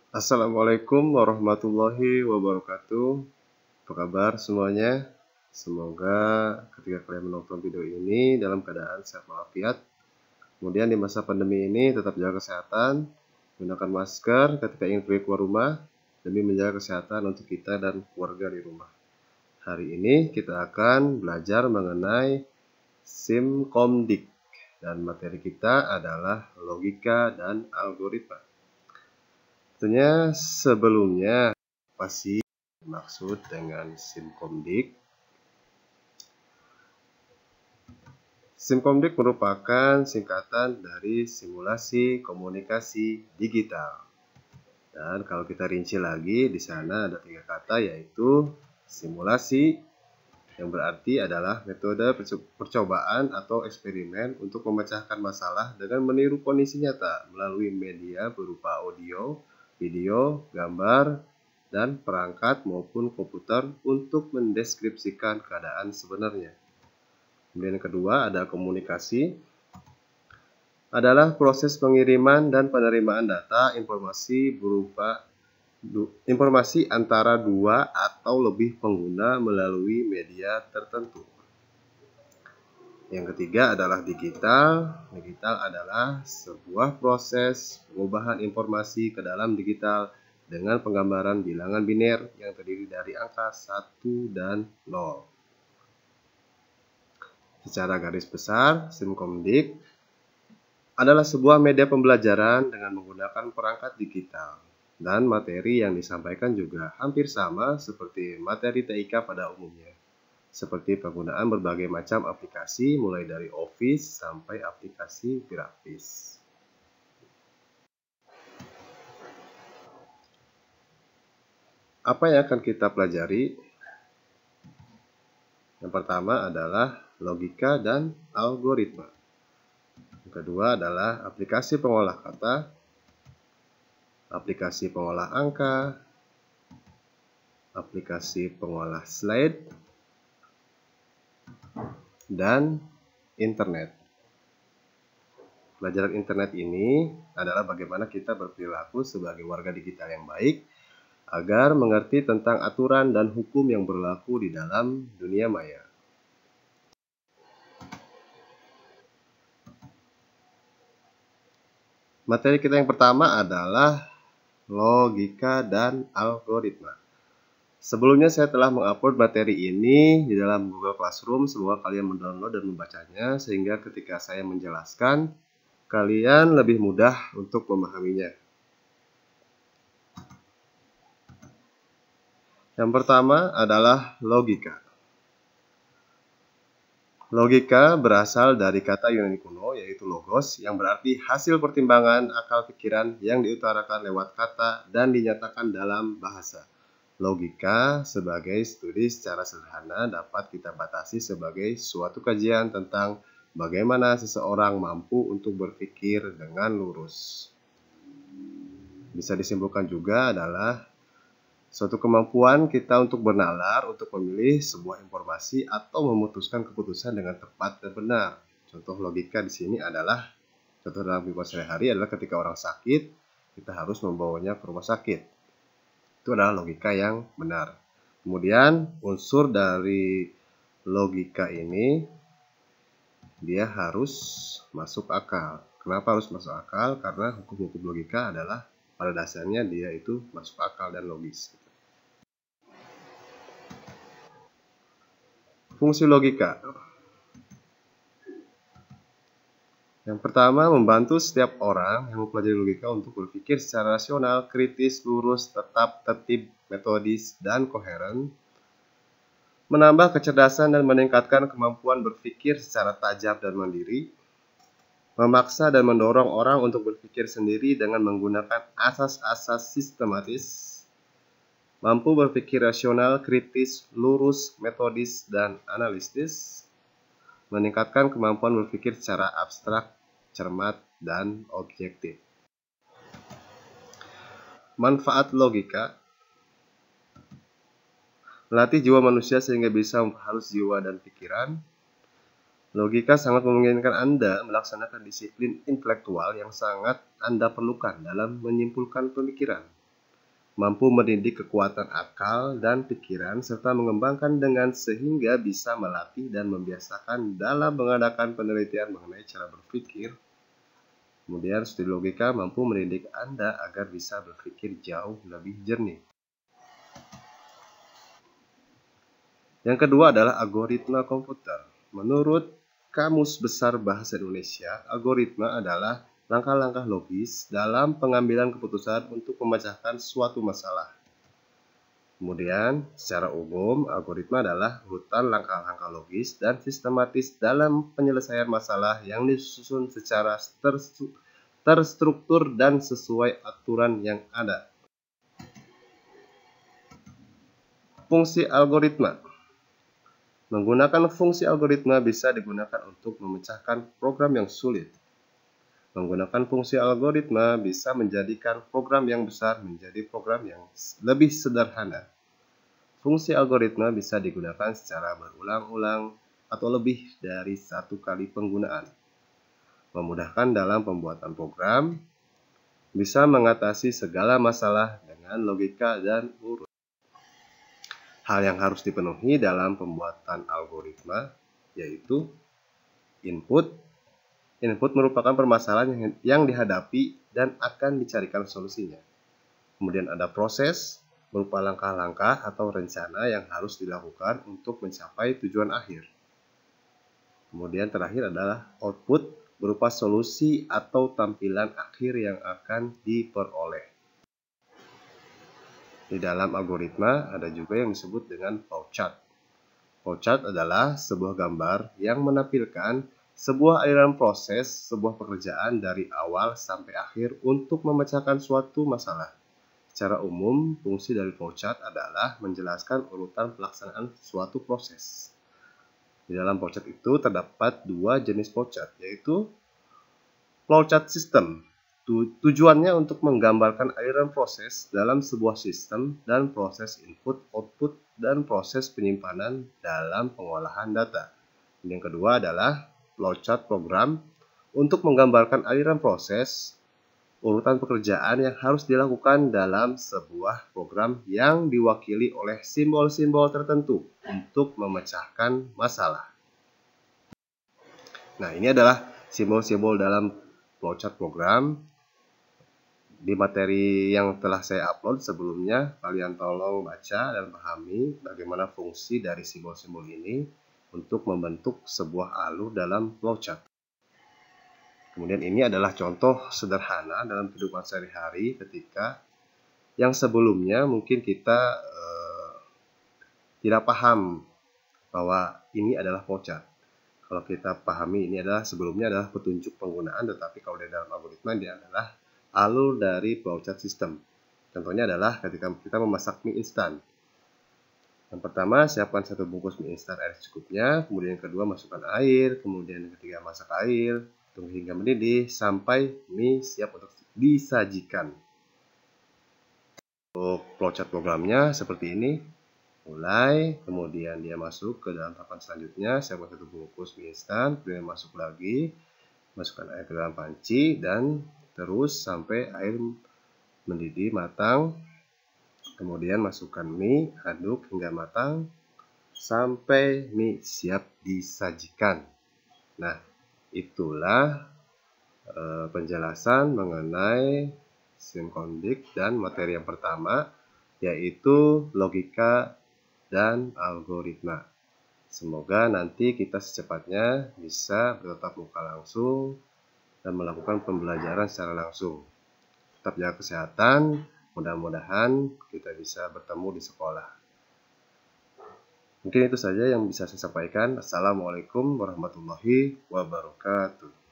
Assalamualaikum warahmatullahi wabarakatuh. Apa kabar semuanya? Semoga ketika kalian menonton video ini dalam keadaan sehat walafiat. Kemudian di masa pandemi ini tetap jaga kesehatan, gunakan masker ketika ingin pergi keluar rumah demi menjaga kesehatan untuk kita dan keluarga di rumah. Hari ini kita akan belajar mengenai Simkomdik dan materi kita adalah logika dan algoritma. Tentunya sebelumnya apa sih maksud dengan Simkomdik? Simkomdik merupakan singkatan dari simulasi komunikasi digital. Dan kalau kita rinci lagi, di sana ada 3 kata yaitu simulasi, yang berarti adalah metode percobaan atau eksperimen untuk memecahkan masalah dengan meniru kondisi nyata melalui media berupa audio, video, gambar, dan perangkat maupun komputer untuk mendeskripsikan keadaan sebenarnya. Kemudian yang kedua ada komunikasi, adalah proses pengiriman dan penerimaan data informasi antara dua atau lebih pengguna melalui media tertentu. Yang ketiga adalah digital. Digital adalah sebuah proses pengubahan informasi ke dalam digital dengan penggambaran bilangan biner yang terdiri dari angka 1 dan 0. Secara garis besar, Simkomdik adalah sebuah media pembelajaran dengan menggunakan perangkat digital. Dan materi yang disampaikan juga hampir sama seperti materi TIK pada umumnya. Seperti penggunaan berbagai macam aplikasi mulai dari Office sampai aplikasi grafis. Apa yang akan kita pelajari? Yang pertama adalah logika dan algoritma. Yang kedua adalah aplikasi pengolah kata, aplikasi pengolah angka, aplikasi pengolah slide, dan internet. Pelajaran internet ini adalah bagaimana kita berperilaku sebagai warga digital yang baik agar mengerti tentang aturan dan hukum yang berlaku di dalam dunia maya. Materi kita yang pertama adalah logika dan algoritma. Sebelumnya saya telah mengupload materi ini di dalam Google Classroom. Semoga kalian mendownload dan membacanya sehingga ketika saya menjelaskan, kalian lebih mudah untuk memahaminya. Yang pertama adalah logika. Logika berasal dari kata Yunani kuno yaitu logos yang berarti hasil pertimbangan akal pikiran yang diutarakan lewat kata dan dinyatakan dalam bahasa. Logika sebagai studi secara sederhana dapat kita batasi sebagai suatu kajian tentang bagaimana seseorang mampu untuk berpikir dengan lurus. Bisa disimpulkan juga adalah suatu kemampuan kita untuk bernalar, untuk memilih sebuah informasi atau memutuskan keputusan dengan tepat dan benar. Contoh logika di sini adalah, contoh dalam kehidupan sehari-hari adalah ketika orang sakit, kita harus membawanya ke rumah sakit. Itu adalah logika yang benar. Kemudian unsur dari logika ini, dia harus masuk akal. Kenapa harus masuk akal? Karena hukum-hukum logika adalah pada dasarnya dia itu masuk akal dan logis. Fungsi logika. Yang pertama, membantu setiap orang yang mempelajari logika untuk berpikir secara rasional, kritis, lurus, tetap, tertib, metodis, dan koheren. Menambah kecerdasan dan meningkatkan kemampuan berpikir secara tajam dan mandiri. Memaksa dan mendorong orang untuk berpikir sendiri dengan menggunakan asas-asas sistematis. Mampu berpikir rasional, kritis, lurus, metodis, dan analitis. Meningkatkan kemampuan berpikir secara abstrak, cermat, dan objektif. Manfaat logika. Melatih jiwa manusia sehingga bisa menghalus jiwa dan pikiran. Logika sangat memungkinkan Anda melaksanakan disiplin intelektual yang sangat Anda perlukan dalam menyimpulkan pemikiran. mampu mendidik kekuatan akal dan pikiran, serta mengembangkan dengan sehingga bisa melatih dan membiasakan dalam mengadakan penelitian mengenai cara berpikir. Kemudian studi logika mampu mendidik Anda agar bisa berpikir jauh lebih jernih. Yang kedua adalah algoritma komputer. Menurut Kamus Besar Bahasa Indonesia, algoritma adalah langkah-langkah logis dalam pengambilan keputusan untuk memecahkan suatu masalah. Kemudian, secara umum, algoritma adalah urutan langkah-langkah logis dan sistematis dalam penyelesaian masalah yang disusun secara terstruktur dan sesuai aturan yang ada. Fungsi algoritma. Menggunakan fungsi algoritma bisa digunakan untuk memecahkan program yang sulit. Menggunakan fungsi algoritma bisa menjadikan program yang besar menjadi program yang lebih sederhana. Fungsi algoritma bisa digunakan secara berulang-ulang atau lebih dari satu kali penggunaan. Memudahkan dalam pembuatan program, bisa mengatasi segala masalah dengan logika dan urut. Hal yang harus dipenuhi dalam pembuatan algoritma yaitu input. Input merupakan permasalahan yang dihadapi dan akan dicarikan solusinya. Kemudian ada proses, berupa langkah-langkah atau rencana yang harus dilakukan untuk mencapai tujuan akhir. Kemudian terakhir adalah output, berupa solusi atau tampilan akhir yang akan diperoleh. Di dalam algoritma ada juga yang disebut dengan flowchart. Flowchart adalah sebuah gambar yang menampilkan sebuah aliran proses sebuah pekerjaan dari awal sampai akhir untuk memecahkan suatu masalah. Secara umum, fungsi dari flowchart adalah menjelaskan urutan pelaksanaan suatu proses. Di dalam flowchart itu terdapat dua jenis flowchart, yaitu flowchart system. Tujuannya untuk menggambarkan aliran proses dalam sebuah sistem dan proses input, output, dan proses penyimpanan dalam pengolahan data. Yang kedua adalah flowchart program untuk menggambarkan aliran proses, urutan pekerjaan yang harus dilakukan dalam sebuah program yang diwakili oleh simbol-simbol tertentu untuk memecahkan masalah. Nah, ini adalah simbol-simbol dalam flowchart program. Di materi yang telah saya upload sebelumnya, kalian tolong baca dan pahami bagaimana fungsi dari simbol-simbol ini untuk membentuk sebuah alur dalam flowchart. Kemudian ini adalah contoh sederhana dalam kehidupan sehari-hari ketika yang sebelumnya mungkin kita tidak paham bahwa ini adalah flowchart. Kalau kita pahami ini adalah sebelumnya adalah petunjuk penggunaan, tetapi kalau di dalam algoritma dia adalah alur dari flowchart system. Contohnya adalah ketika kita memasak mie instan. Yang pertama, siapkan satu bungkus mie instan air secukupnya, kemudian yang kedua masukkan air, kemudian yang ketiga masak air, tunggu hingga mendidih sampai mie siap untuk disajikan. Untuk flowchart programnya seperti ini. Mulai, kemudian dia masuk ke dalam tahapan selanjutnya, siapkan satu bungkus mie instan, kemudian masuk lagi, masukkan air ke dalam panci, dan terus sampai air mendidih matang. Kemudian masukkan mie, aduk hingga matang sampai mie siap disajikan. Nah, itulah penjelasan mengenai simkondik dan materi yang pertama, yaitu logika dan algoritma. Semoga nanti kita secepatnya bisa bertatap muka langsung dan melakukan pembelajaran secara langsung. Tetap jaga kesehatan, mudah-mudahan kita bisa bertemu di sekolah. Mungkin itu saja yang bisa saya sampaikan. Assalamualaikum warahmatullahi wabarakatuh.